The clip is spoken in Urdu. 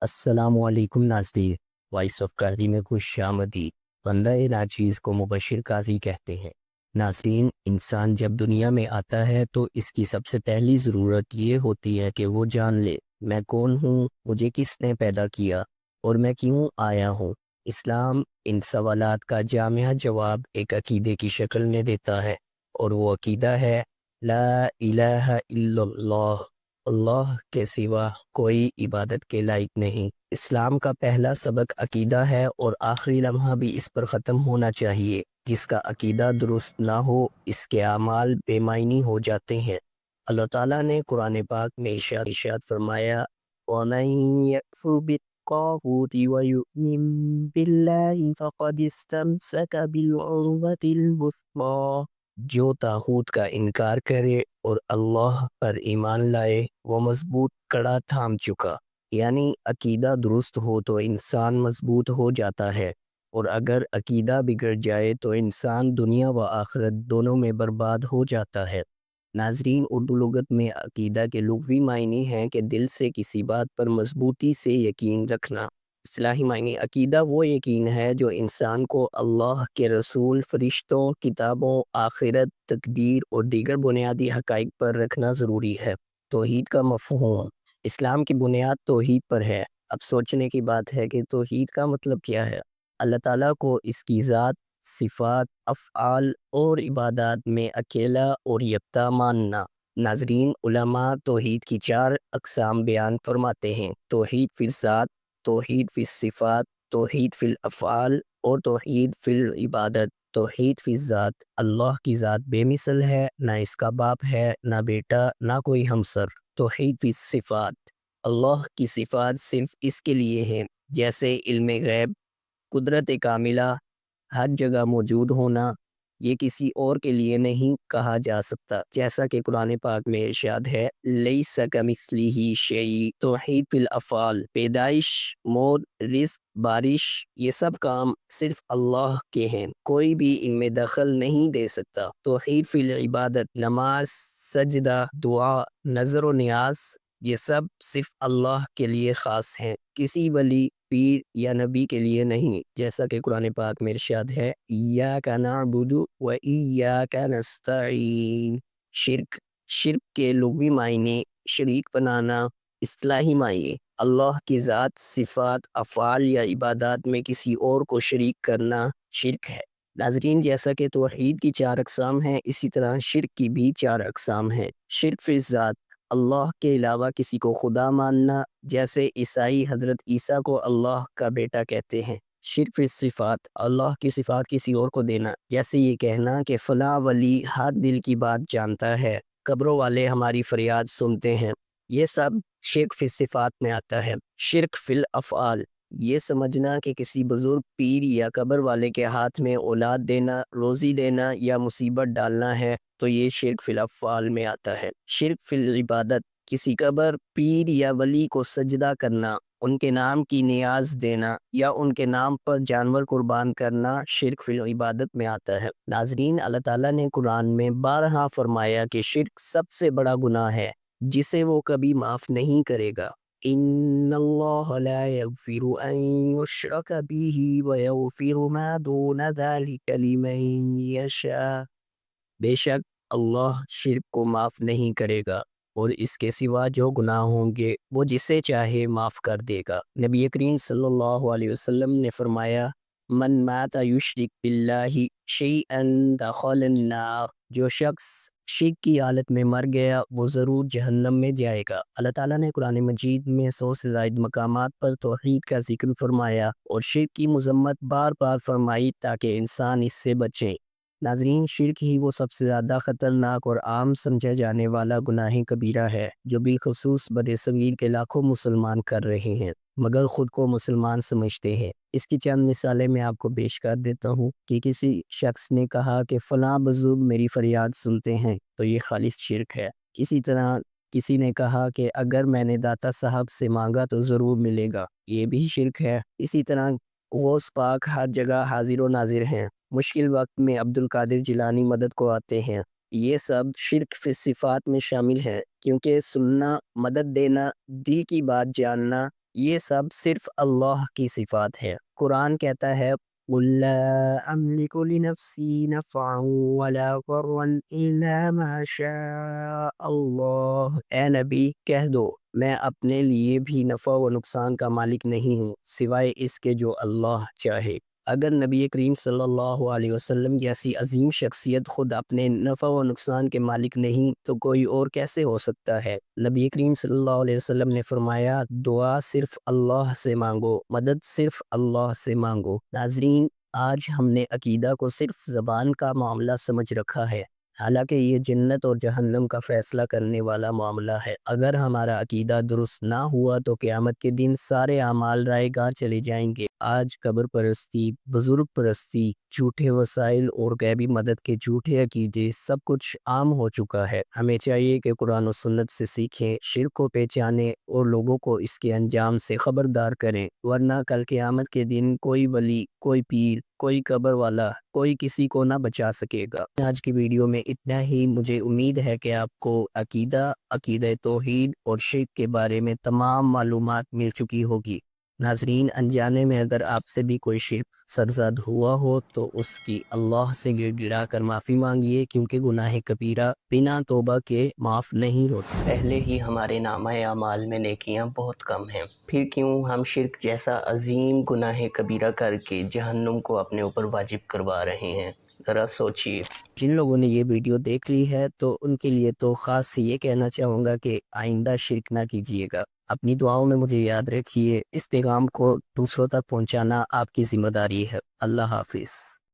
السلام علیکم ناظرین، وائس آف قاضی میں خوش آمدید۔ بندہ ناچیز کو مبشر قاضی کہتے ہیں۔ ناظرین، انسان جب دنیا میں آتا ہے تو اس کی سب سے پہلی ضرورت یہ ہوتی ہے کہ وہ جان لے میں کون ہوں، مجھے کس نے پیدا کیا اور میں کیوں آیا ہوں۔ اسلام ان سوالات کا جامع جواب ایک عقیدے کی شکل میں دیتا ہے، اور وہ عقیدہ ہے لا الہ الا اللہ، اللہ کے سوا کوئی عبادت کے لائق نہیں۔ اسلام کا پہلا سبق عقیدہ ہے، اور آخری لمحہ بھی اس پر ختم ہونا چاہیے۔ جس کا عقیدہ درست نہ ہو، اس کے اعمال بے معنی ہو جاتے ہیں۔ اللہ تعالیٰ نے قرآن پاک میں ارشاد فرمایا وَمَن يَكْفُرْ بِالطَّاغُوتِ وَيُؤْمِن بِاللَّهِ فَقَدِ اسْتَمْسَكَ بِالْعُرْوَةِ الْوُثْقَىٰ۔ جو طاغوت کا انکار کرے اور اللہ پر ایمان لائے، وہ مضبوط کڑا تھام چکا۔ یعنی عقیدہ درست ہو تو انسان مضبوط ہو جاتا ہے، اور اگر عقیدہ بگڑ جائے تو انسان دنیا و آخرت دونوں میں برباد ہو جاتا ہے۔ ناظرین، اردو لغت میں عقیدہ کے لغوی معنی ہیں کہ دل سے کسی بات پر مضبوطی سے یقین رکھنا۔ اصطلاحی معنی عقیدہ وہ یقین ہے جو انسان کو اللہ کے رسول، فرشتوں، کتابوں، آخرت، تقدیر اور دیگر بنیادی حقائق پر رکھنا ضروری ہے۔ توحید کا مفہوم۔ اسلام کی بنیاد توحید پر ہے۔ اب سوچنے کی بات ہے کہ توحید کا مطلب کیا ہے؟ اللہ تعالیٰ کو اس کی ذات، صفات، افعال اور عبادات میں اکیلا اور یکتا ماننا۔ ناظرین، علماء توحید کی 4 اقسام بیان فرماتے ہیں: توحید فی الذات، توحید فی الصفات، توحید فی الافعال اور توحید فی العبادت۔ توحید فی الذات، اللہ کی ذات بے مثل ہے، نہ اس کا باپ ہے، نہ بیٹا، نہ کوئی ہمسر۔ توحید فی الصفات، اللہ کی صفات صرف اس کے لیے ہیں، جیسے علم غیب، قدرت کاملہ، ہر جگہ موجود ہونا۔ یہ کسی اور کے لیے نہیں کہا جا سکتا، جیسا کہ قرآن پاک میں ارشاد ہے لیس کمثلہ شیء۔ توحید فی الافعال، پیدائش، موت، رزق، بارش، یہ سب کام صرف اللہ کے ہیں، کوئی بھی ان میں دخل نہیں دے سکتا۔ توحید فی العبادت، نماز، سجدہ، دعا، نظر و نیاز، یہ سب صرف اللہ کے لیے خاص ہیں، کسی ولی، پیر یا نبی کے لیے نہیں، جیسا کہ قرآن پاک میں ارشاد ہے ایاک نعبد و ایاک نستعین۔ شرک کے لغوی معنی شریک بنانا، اصطلاحی معنی اللہ کی ذات، صفات، افعال یا عبادات میں کسی اور کو شریک کرنا شرک ہے۔ ناظرین، جیسا کہ توحید کی 4 اقسام ہیں، اسی طرح شرک کی بھی 4 اقسام ہیں۔ شرک فی الذات، اللہ کے علاوہ کسی کو خدا ماننا، جیسے عیسائی حضرت عیسیٰ کو اللہ کا بیٹا کہتے ہیں۔ شرک فی الصفات، اللہ کی صفات کسی اور کو دینا، جیسے یہ کہنا کہ فلاں ولی ہر دل کی بات جانتا ہے، قبروں والے ہماری فریاد سنتے ہیں، یہ سب شرک فی الصفات میں آتا ہے۔ شرک فی الافعال، یہ سمجھنا کہ کسی بزرگ، پیر یا قبر والے کے ہاتھ میں اولاد دینا، روزی دینا یا مصیبت ڈالنا ہے تو یہ شرک فی الافعال میں آتا ہے۔ شرک فی العبادت، کسی قبر، پیر یا ولی کو سجدہ کرنا، ان کے نام کی نیاز دینا یا ان کے نام پر جانور قربان کرنا شرک فی العبادت میں آتا ہے۔ ناظرین، اللہ تعالیٰ نے قرآن میں بارہا فرمایا کہ شرک سب سے بڑا گناہ ہے جسے وہ کبھی معاف نہیں کرے گا۔ ان اللہ لا یغفر ان یشرک بہ ویغفر ما دون ذلک لمن یشاء۔ بے شک اللہ شرک کو معاف نہیں کرے گا، اور اس کے سوا جو گناہ ہوں گے وہ جسے چاہے معاف کر دے گا۔ نبی کریم صلی اللہ علیہ وسلم نے فرمایا من مات یشرک باللہ شیئا دخل النار، جو شخص شرک کی حالت میں مر گیا وہ ضرور جہنم میں جائے گا۔ اللہ تعالیٰ نے قرآن مجید میں 100 سے زائد مقامات پر توحید کا ذکر فرمایا اور شرک کی مذمت بار بار فرمائی تاکہ انسان اس سے بچیں۔ ناظرین، شرک ہی وہ سب سے زیادہ خطرناک اور عام سمجھا جانے والا گناہ کبیرہ ہے جو بالخصوص بر صغیر کے لاکھوں مسلمان کر رہے ہیں مگر خود کو مسلمان سمجھتے ہیں۔ اس کی چند مثالیں میں آپ کو پیش کر دیتا ہوں کہ کسی شخص نے کہا کہ فلاں بزرگ میری فریاد سنتے ہیں تو یہ خالص شرک ہے۔ اسی طرح کسی نے کہا کہ اگر میں نے داتا صاحب سے مانگا تو ضرور ملے گا، یہ بھی شرک ہے۔ اسی طرح غوث پاک ہر جگہ حاضر و ناظر ہیں، مشکل وقت میں عبد القادر جیلانی مدد کو آتے ہیں، یہ سب شرک فی صفات میں شامل ہے، کیونکہ سننا، مدد دینا، دل کی بات جاننا، یہ سب صرف اللہ کی صفات ہے۔ قرآن کہتا ہے قُل لَا أَمْلِكُ لِنَفْسِي نَفْعًا وَلَا ضَرًّا إِلَّا مَا شَاءَ اللَّهُ، اے نبی کہہ دو میں اپنے لیے بھی نفع و نقصان کا مالک نہیں ہوں سوائے اس کے جو اللہ چاہے۔ اگر نبی کریم صلی اللہ علیہ وسلم جیسی عظیم شخصیت خود اپنے نفع و نقصان کے مالک نہیں تو کوئی اور کیسے ہو سکتا ہے؟ نبی کریم صلی اللہ علیہ وسلم نے فرمایا دعا صرف اللہ سے مانگو، مدد صرف اللہ سے مانگو۔ ناظرین، آج ہم نے عقیدہ کو صرف زبان کا معاملہ سمجھ رکھا ہے، حالانکہ یہ جنت اور جہنم کا فیصلہ کرنے والا معاملہ ہے۔ اگر ہمارا عقیدہ درست نہ ہوا تو قیامت کے دن سارے اعمال رائے گاہ چلے جائیں گے۔ آج قبر پرستی، بزرگ پرستی، جھوٹے وسائل اور غیبی مدد کے جھوٹے عقیدے سب کچھ عام ہو چکا ہے۔ ہمیں چاہیے کہ قرآن و سنت سے سیکھیں، شرک کو پہچانیں اور لوگوں کو اس کے انجام سے خبردار کریں، ورنہ کل قیامت کے دن کوئی ولی، کوئی پیر، کوئی قبر والا، کوئی کسی کو نہ بچا سکے گا۔ آج کی ویڈیو میں اتنا ہی۔ مجھے امید ہے کہ آپ کو عقیدہ توحید اور شرک کے بارے میں تمام معلومات مل چکی ہوگی۔ ناظرین، انجانے میں اگر آپ سے بھی کوئی شرک سرزد ہوا ہو تو اس کی اللہ سے گڑ گڑا کر معافی مانگیے، کیونکہ گناہ کبیرہ بنا توبہ کے معاف نہیں ہوتا۔ پہلے ہی ہمارے نامہ اعمال میں نیکیاں بہت کم ہیں، پھر کیوں ہم شرک جیسا عظیم گناہ کبیرہ کر کے جہنم کو اپنے اوپر واجب کروا رہے ہیں؟ ذرا سوچئے۔ جن لوگوں نے یہ ویڈیو دیکھ لی ہے تو ان کے لیے تو خاص یہ کہنا چاہوں گا کہ آئندہ شرک نہ کیجیے گا۔ اپنی دعاؤں میں مجھے یاد رکھیے، اس پیغام کو دوسروں تک پہنچانا آپ کی ذمہ داری ہے۔ اللہ حافظ۔